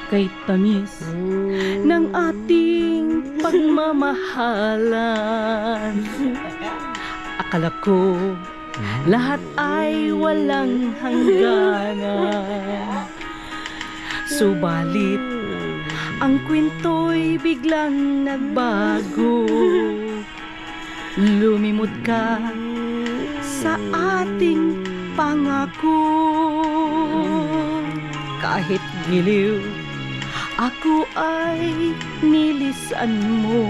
kay tamis ng ating pagmamahalan. Akala ko lahat ay walang hangganan. Subalit ang kwento'y biglang nagbago. Lumimot ka sa ating pangako. Kahit giliw, ako ay nilisan mo.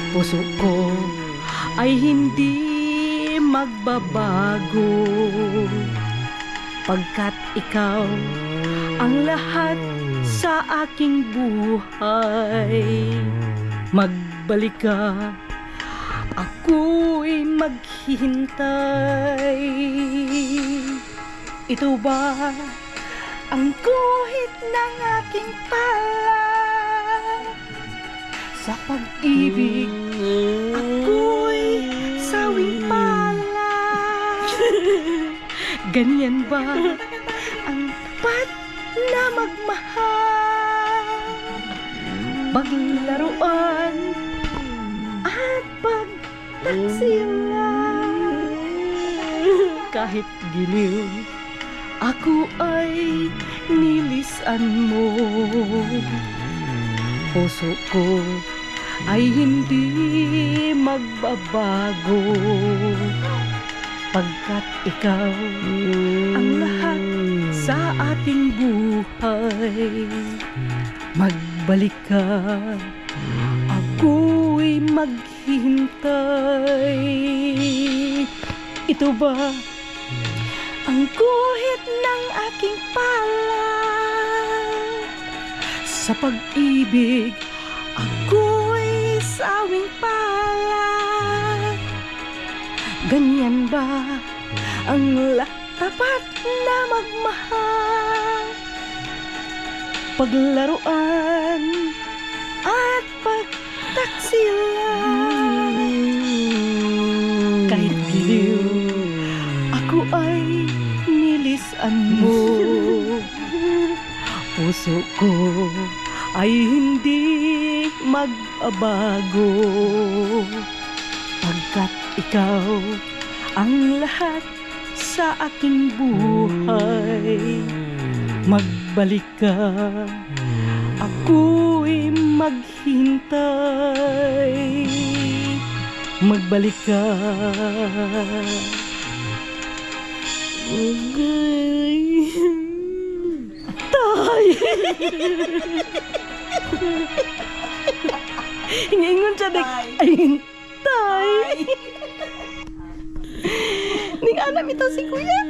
Puso ko ay hindi magbabago, pagkat ikaw ang lahat sa aking buhay. Magbalik ka, ako'y maghihintay. Ito ba ang guhit ng aking palad? Sa pag-ibig, ako'y sawing palad. Ganyan ba ang tapat na magmahal? Paglaruan at pagtaksilan. Kahit giliw, ako ay nilisan mo. Puso ko ay hindi magbabago, pagkat ikaw ang lahat sa ating buhay. Magbalik ka, ako'y maghihintay. Ito ba ang guhit ng aking palad? Sa pag-ibig, ako'y sawing palad. Ganyan ba ang tapat na magmahal? Paglaruan at pagtaksilan. Kahit giliw, ako ay nilisan mo. Puso ko ay hindi magbabago, pagkat ikaw ang lahat sa aking buhay. Magbalik ka, ako'y maghintay. Magbalik ka. Okay. Tay! Hingingon siya dik. Ay, tay! Ning anak ito si kuya.